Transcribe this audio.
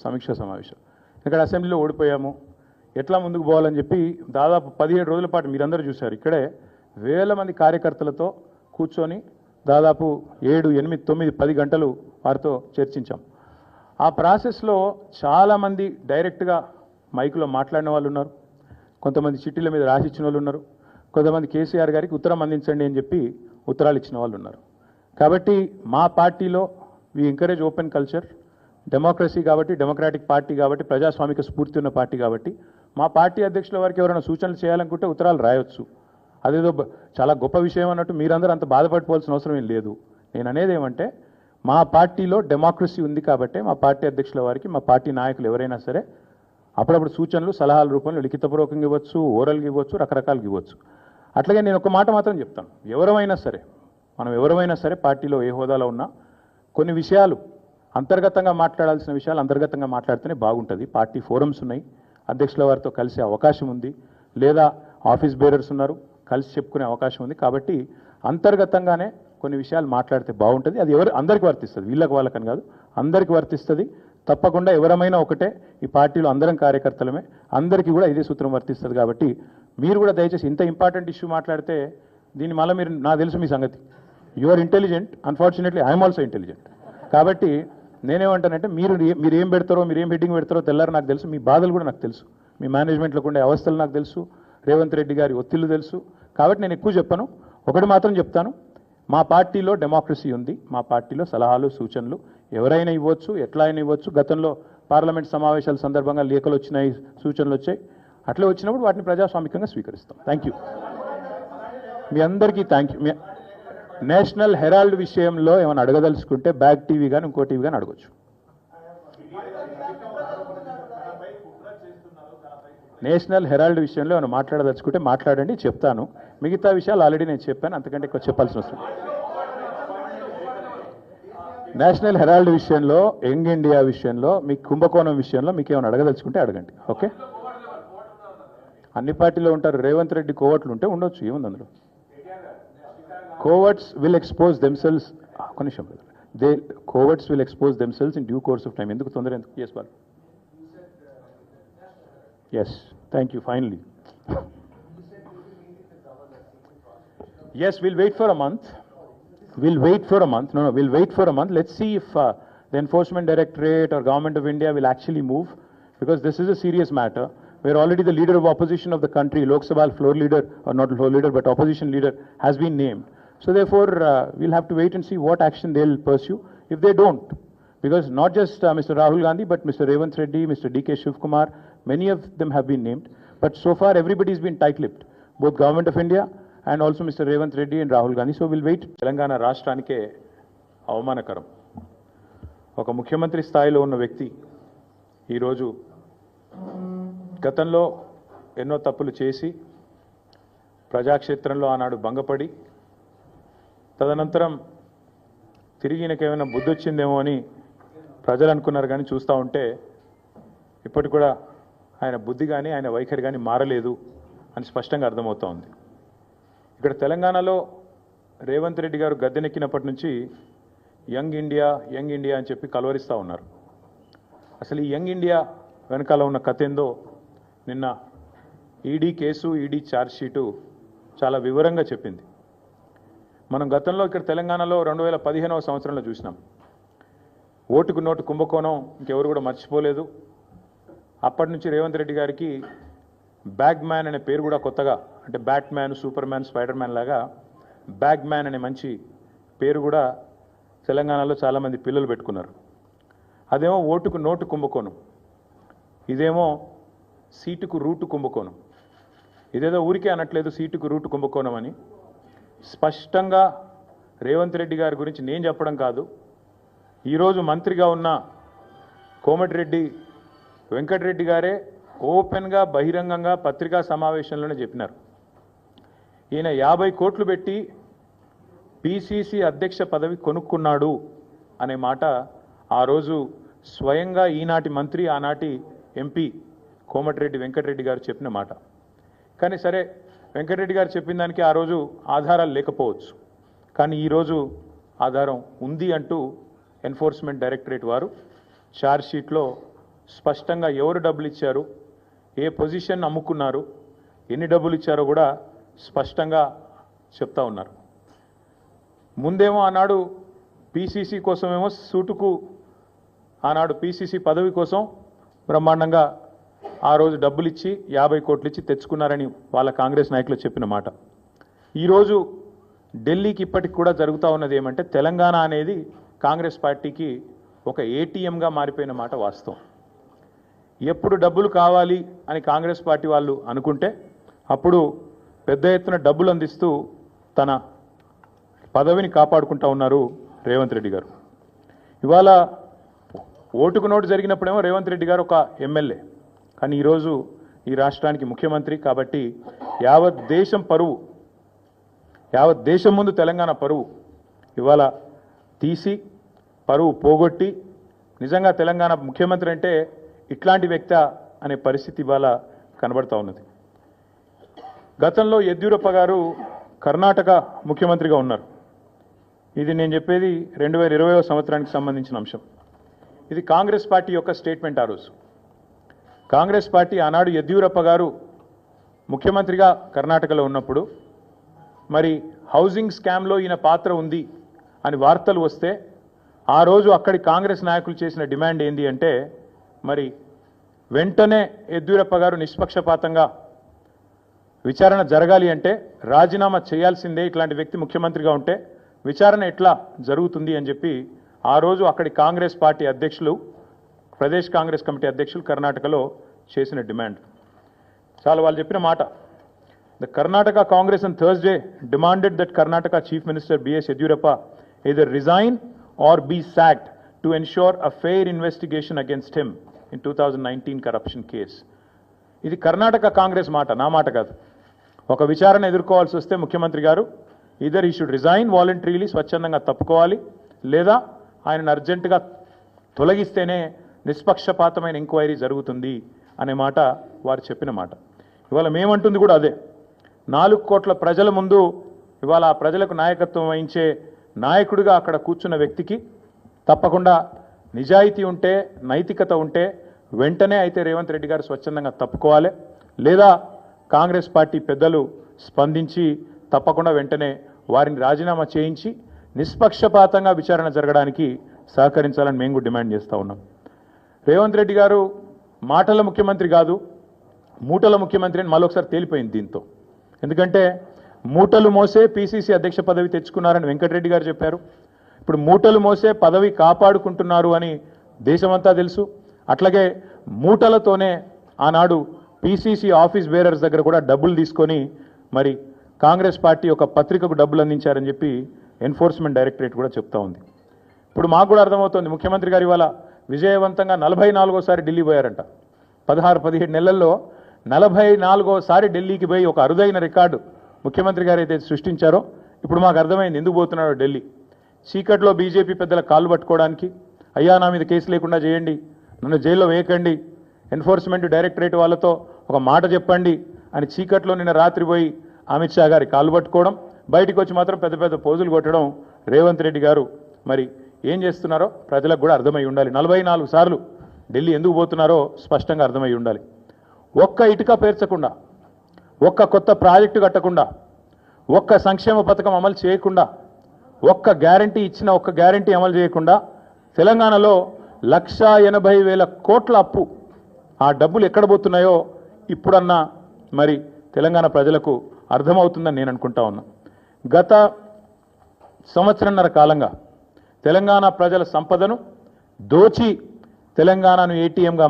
సమీక్షా సమావేశం. ఇక్కడ అసెంబ్లీలో ఓడిపోయాము, ఎట్లా ముందుకు పోవాలని చెప్పి దాదాపు 17 రోజుల పాటు మీరందరూ చూశారు. ఇక్కడే వేల మంది కార్యకర్తలతో కూర్చొని దాదాపు 7, 8, 9, 10 గంటలు వారితో చర్చించాం. ఆ ప్రాసెస్లో చాలామంది డైరెక్ట్గా మైకులో మాట్లాడిన వాళ్ళు ఉన్నారు, కొంతమంది చిట్టీల మీద రాసిచ్చిన వాళ్ళు ఉన్నారు, కొంతమంది కేసీఆర్ గారికి ఉత్తరం అందించండి అని చెప్పి ఉత్తరాలు ఇచ్చిన వాళ్ళు ఉన్నారు. కాబట్టి మా పార్టీలో we encourage open culture, democracy కాబట్టి, డెమోక్రాటిక్ పార్టీ కాబట్టి, ప్రజాస్వామిక స్ఫూర్తి ఉన్న పార్టీ కాబట్టి మా పార్టీ అధ్యక్షుల వారికి ఎవరైనా సూచనలు చేయాలనుకుంటే ఉత్తరాలు రాయొచ్చు. అదేదో చాలా గొప్ప విషయం అన్నట్టు మీరందరూ అంత బాధపడిపోవాల్సిన అవసరం ఏం లేదు. నేను అనేది ఏమంటే మా పార్టీలో డెమోక్రసీ ఉంది కాబట్టి మా పార్టీ అధ్యక్షుల వారికి మా పార్టీ నాయకులు ఎవరైనా సరే అప్పుడప్పుడు సూచనలు సలహాల రూపంలో లిఖితపూర్వకంగా ఇవ్వచ్చు, ఓరల్గా ఇవ్వచ్చు, రకరకాలుగా ఇవ్వచ్చు. అట్లాగే నేను ఒక మాట మాత్రం చెప్తాను, మనం ఎవరైనా సరే పార్టీలో ఏ హోదాలో ఉన్నా కొన్ని విషయాలు అంతర్గతంగా మాట్లాడాల్సిన విషయాలు అంతర్గతంగా మాట్లాడితేనే బాగుంటుంది. పార్టీ ఫోరమ్స్ ఉన్నాయి, అధ్యక్షుల వారితో కలిసే అవకాశం ఉంది, లేదా ఆఫీస్ బేరర్స్ ఉన్నారు, కలిసి చెప్పుకునే అవకాశం ఉంది. కాబట్టి అంతర్గతంగానే కొన్ని విషయాలు మాట్లాడితే బాగుంటుంది. అది అందరికీ వర్తిస్తుంది, వీళ్ళకి వాళ్ళకని కాదు, అందరికీ వర్తిస్తుంది. తప్పకుండా ఎవరమైనా ఒకటే, ఈ పార్టీలో అందరం కార్యకర్తలమే, అందరికీ కూడా ఇదే సూత్రం వర్తిస్తుంది. కాబట్టి మీరు కూడా దయచేసి ఇంత ఇంపార్టెంట్ ఇష్యూ మాట్లాడితే దీన్ని మళ్ళీ మీరు, నాకు తెలుసు మీ సంగతి, you are intelligent, unfortunately I'm also intelligent. కాబట్టి నేనేమంటానంటే మీరు ఏం పెడతారో, మీరు ఏం హెడ్డింగ్ పెడతారో తెల్లారు నాకు తెలుసు, మీ బాధలు కూడా నాకు తెలుసు, మీ మేనేజ్మెంట్లోకి ఉండే అవస్థలు నాకు తెలుసు, రేవంత్ రెడ్డి గారి ఒత్తిళ్లు తెలుసు. కాబట్టి నేను ఎక్కువ చెప్పను, ఒకటి మాత్రం చెప్తాను, మా పార్టీలో డెమోక్రసీ ఉంది, మా పార్టీలో సలహాలు సూచనలు ఎవరైనా ఇవ్వచ్చు, ఎట్లా అయినా ఇవ్వచ్చు. గతంలో పార్లమెంట్ సమావేశాల సందర్భంగా లేఖలు వచ్చినాయి, సూచనలు వచ్చాయి, అట్లా వచ్చినప్పుడు వాటిని ప్రజాస్వామికంగా స్వీకరిస్తాం. థ్యాంక్ యూ, మీ అందరికీ థ్యాంక్ యూ. నేషనల్ హెరాల్డ్ విషయంలో ఏమైనా అడగదలుచుకుంటే బ్యాక్ టీవీ కానీ ఇంకో టీవీ కానీ అడగచ్చు. నేషనల్ హెరాల్డ్ విషయంలో ఏమైనా మాట్లాడదలుచుకుంటే మాట్లాడండి, చెప్తాను. మిగతా విషయాలు ఆల్రెడీ నేను చెప్పాను, అంతకంటే ఎక్కువ చెప్పాల్సిన అవసరం. నేషనల్ హెరాల్డ్ విషయంలో, యంగ్ ఇండియా విషయంలో, మీ కుంభకోణం విషయంలో మీకు ఏమైనా అడగదలుచుకుంటే అడగండి. ఓకే, అన్ని పార్టీలో ఉంటారు, రేవంత్ రెడ్డి కోవట్లు ఉంటే ఉండొచ్చు, ఏముంది అందులో. Coverts will expose themselves. Coverts will expose themselves in due course of time. Enduku tondara enduku? Yes, Bal. Yes, thank you. Finally. Yes, we'll wait for a month. No, we'll wait for a month. Let's see if the Enforcement Directorate or Government of India will actually move, because this is a serious matter. Where already the leader of opposition of the country, Lok Sabha floor leader, or not floor leader, but opposition leader, has been named. So therefore, we'll have to wait and see what action they'll pursue if they don't. Because not just Mr. Rahul Gandhi, but Mr. Revanth Reddy, Mr. D.K. Shivkumar, many of them have been named. But so far, everybody's been tight-lipped, both Government of India and also Mr. Revanth Reddy and Rahul Gandhi. So we'll wait. Telangana రాష్ట్రానికే అవమానకరం. ఒక ముఖ్యమంత్రి స్థాయిలో ఉన్న వ్యక్తి ఈరోజు గతంలో ఎన్నో తప్పులు చేసి ప్రజాక్షేత్రంలో ఆనాడు భంగపడి తదనంతరం తిరిగి ఈయనకేమైనా బుద్ధి వచ్చిందేమో అని ప్రజలు అనుకున్నారు. కానీ చూస్తూ ఉంటే ఇప్పటికి కూడా ఆయన బుద్ధి కానీ ఆయన వైఖరి కానీ మారలేదు అని స్పష్టంగా అర్థమవుతూ ఉంది. ఇక్కడ తెలంగాణలో రేవంత్ రెడ్డి గారు గద్దెనెక్కినప్పటి నుంచి యంగ్ ఇండియా అని చెప్పి కలవరిస్తూ ఉన్నారు. అసలు ఈ యంగ్ ఇండియా వెనకాల ఉన్న కథ ఏందో నిన్న ఈడీ కేసు, ఈడీ ఛార్జ్షీటు చాలా వివరంగా చెప్పింది. మనం గతంలో ఇక్కడ తెలంగాణలో 2015వ సంవత్సరంలో చూసినాం. ఓటుకు నోటు కుంభకోణం ఇంకెవరు కూడా మర్చిపోలేదు. అప్పటి నుంచి రేవంత్ రెడ్డి గారికి బ్యాగ్ మ్యాన్ అనే పేరు కూడా కొత్తగా, అంటే bat man, super man, spider man లాగా బ్యాగ్ మ్యాన్ అనే మంచి పేరు కూడా తెలంగాణలో చాలామంది పిల్లలు పెట్టుకున్నారు. అదేమో ఓటుకు నోటు కుంభకోణం, ఇదేమో సీటుకు రూటు కుంభకోణం. ఇదేదో ఊరికే అనట్లేదు సీటుకు రూటు కుంభకోణం అని. స్పష్టంగా రేవంత్ రెడ్డి గారి గురించి నేను చెప్పడం కాదు, ఈరోజు మంత్రిగా ఉన్న కోమటిరెడ్డి వెంకటరెడ్డి గారే ఓపెన్గా బహిరంగంగా పత్రికా సమావేశంలోనే చెప్పినారు. ఈయన 50 కోట్లు పెట్టి పిసిసి అధ్యక్ష పదవి కొనుక్కున్నాడు అనే మాట ఆ రోజు స్వయంగా ఈనాటి మంత్రి, ఆనాటి ఎంపీ కోమటిరెడ్డి వెంకటరెడ్డి గారు చెప్పిన మాట. కానీ సరే, వెంకటరెడ్డి గారు చెప్పిన దానికి ఆ రోజు ఆధారాలు లేకపోవచ్చు, కానీ ఈరోజు ఆధారం ఉంది అంటూ ఎన్ఫోర్స్మెంట్ డైరెక్టరేట్ వారు ఛార్జ్షీట్లో స్పష్టంగా ఎవరు డబ్బులు ఇచ్చారు, ఏ పొజిషన్ అమ్ముకున్నారు, ఎన్ని డబ్బులు ఇచ్చారో కూడా స్పష్టంగా చెప్తా ఉన్నారు. ముందేమో ఆనాడు పీసీసీ కోసమేమో సూటుకు ఆనాడు పీసీసీ పదవి కోసం బ్రహ్మాండంగా ఆ రోజు డబ్బులు ఇచ్చి 50 కోట్లు ఇచ్చి తెచ్చుకున్నారని వాళ్ళ కాంగ్రెస్ నాయకులు చెప్పిన మాట. ఈరోజు ఢిల్లీకి ఇప్పటికి కూడా జరుగుతూ ఉన్నది ఏమంటే తెలంగాణ అనేది కాంగ్రెస్ పార్టీకి ఒక ఏటీఎంగా మారిపోయిన మాట వాస్తవం. ఎప్పుడు డబ్బులు కావాలి అని కాంగ్రెస్ పార్టీ వాళ్ళు అనుకుంటే అప్పుడు పెద్ద ఎత్తున డబ్బులు అందిస్తూ తన పదవిని కాపాడుకుంటా ఉన్నారు రేవంత్ రెడ్డి గారు. ఇవాళ ఓటుకు నోటు జరిగినప్పుడేమో రేవంత్ రెడ్డి గారు ఒక ఎమ్మెల్యే, కానీ ఈరోజు ఈ రాష్ట్రానికి ముఖ్యమంత్రి. కాబట్టి యావత్ దేశం పరువు, యావత్ దేశం ముందు తెలంగాణ పరువు ఇవాళ తీసి పరువు పోగొట్టి నిజంగా తెలంగాణ ముఖ్యమంత్రి అంటే ఇట్లాంటి వ్యక్తి అనే పరిస్థితి ఇవాళ కనబడతా ఉన్నది. గతంలో యడ్యూరప్ప గారు కర్ణాటక ముఖ్యమంత్రిగా ఉన్నారు. ఇది నేను చెప్పేది 2020వ సంవత్సరానికి సంబంధించిన అంశం. ఇది కాంగ్రెస్ పార్టీ యొక్క స్టేట్మెంట్. ఆ రోజు కాంగ్రెస్ పార్టీ ఆనాడు యడ్యూరప్ప గారు ముఖ్యమంత్రిగా కర్ణాటకలో ఉన్నప్పుడు మరి హౌసింగ్ స్కామ్లో ఈయన పాత్ర ఉంది అని వార్తలు వస్తే ఆ రోజు అక్కడి కాంగ్రెస్ నాయకులు చేసిన డిమాండ్ ఏంది అంటే మరి వెంటనే యడ్యూరప్ప గారు నిష్పక్షపాతంగా విచారణ జరగాలి అంటే రాజీనామా చేయాల్సిందే, ఇట్లాంటి వ్యక్తి ముఖ్యమంత్రిగా ఉంటే విచారణ ఎట్లా జరుగుతుంది అని చెప్పి ఆ రోజు అక్కడి కాంగ్రెస్ పార్టీ అధ్యక్షులు, ప్రదేశ్ కాంగ్రెస్ కమిటీ అధ్యక్షులు కర్ణాటకలో చేసిన డిమాండ్ చాలా వాళ్ళు చెప్పిన మాట. The Karnataka Congress on Thursday demanded that Karnataka Chief Minister B.S. Yediyurappa either resign or be sacked to ensure a fair investigation against him in 2019 corruption case. ఇది కర్ణాటక కాంగ్రెస్ మాట, నా మాట కాదు. ఒక విచారణ ఎదుర్కోవాల్సి వస్తే ముఖ్యమంత్రి గారు ఈదర్ ఈ షుడ్ రిజైన్ వాలంటరీలీ, స్వచ్ఛందంగా తప్పుకోవాలి, లేదా ఆయనను అర్జెంటుగా తొలగిస్తేనే నిష్పక్షపాతమైన ఎంక్వైరీ జరుగుతుంది అనే మాట వారు చెప్పిన మాట. ఇవాళ మేమంటుంది కూడా అదే. 4 కోట్ల ప్రజల ముందు ఇవాళ ఆ ప్రజలకు నాయకత్వం వహించే నాయకుడిగా అక్కడ కూర్చున్న వ్యక్తికి తప్పకుండా నిజాయితీ ఉంటే, నైతికత ఉంటే వెంటనే అయితే రేవంత్ రెడ్డి గారు స్వచ్ఛందంగా తప్పుకోవాలి, లేదా కాంగ్రెస్ పార్టీ పెద్దలు స్పందించి తప్పకుండా వెంటనే వారిని రాజీనామా చేయించి నిష్పక్షపాతంగా విచారణ జరగడానికి సహకరించాలని మేము కూడా డిమాండ్ చేస్తూ ఉన్నాం. రేవంత్ రెడ్డి గారు మాటల ముఖ్యమంత్రి కాదు, మూటల ముఖ్యమంత్రి అని మరొకసారి తేలిపోయింది దీంతో. ఎందుకంటే మూటలు మోసే పీసీసీ అధ్యక్ష పదవి తెచ్చుకున్నారని వెంకటరెడ్డి గారు చెప్పారు. ఇప్పుడు మూటలు మోసే పదవి కాపాడుకుంటున్నారు అని దేశమంతా తెలుసు. అట్లాగే మూటలతోనే ఆనాడు పీసీసీ ఆఫీస్ బేరర్స్ దగ్గర కూడా డబ్బులు తీసుకొని మరి కాంగ్రెస్ పార్టీ ఒక పత్రికకు డబ్బులు అందించారని చెప్పి ఎన్ఫోర్స్మెంట్ డైరెక్టరేట్ కూడా చెప్తా ఉంది. ఇప్పుడు మాకు కూడా అర్థమవుతోంది, ముఖ్యమంత్రి గారు ఇవాళ విజయవంతంగా 44సారి ఢిల్లీ పోయారంట. 16-17 నెలల్లో 44సారి ఢిల్లీకి పోయి ఒక అరుదైన రికార్డు ముఖ్యమంత్రి గారు అయితే సృష్టించారో ఇప్పుడు మాకు అర్థమైంది ఎందుకు పోతున్నాడో ఢిల్లీ. చీకట్లో బీజేపీ పెద్దల కాళ్ళు పట్టుకోవడానికి, అయ్యా నా మీద కేసు లేకుండా చేయండి, నన్ను జైల్లో వేయకండి, ఎన్ఫోర్స్మెంట్ డైరెక్టరేట్ వాళ్ళతో ఒక మాట చెప్పండి అని చీకట్లో నిన్న రాత్రి పోయి అమిత్ షా గారి కాళ్ళు పట్టుకోవడం, బయటకు వచ్చి మాత్రం పెద్ద పెద్ద పోజులు కొట్టడం రేవంత్ రెడ్డి గారు మరి ఏం చేస్తున్నారో ప్రజలకు కూడా అర్థమై ఉండాలి. 44 సార్లు ఢిల్లీ ఎందుకు పోతున్నారో స్పష్టంగా అర్థమై ఉండాలి. ఒక్క ఇటుక పేర్చకుండా, ఒక్క కొత్త ప్రాజెక్టు కట్టకుండా, ఒక్క సంక్షేమ పథకం అమలు చేయకుండా, ఒక్క గ్యారంటీ ఇచ్చిన ఒక్క గ్యారంటీ అమలు చేయకుండా తెలంగాణలో 1,80,000 కోట్ల అప్పు, ఆ డబ్బులు ఎక్కడ పోతున్నాయో ఇప్పుడన్నా మరి తెలంగాణ ప్రజలకు అర్థమవుతుందని నేను అనుకుంటా ఉన్నా. గత సంవత్సరన్నర కాలంగా తెలంగాణ ప్రజల సంపదను దోచి తెలంగాణను ఏటీఎంగా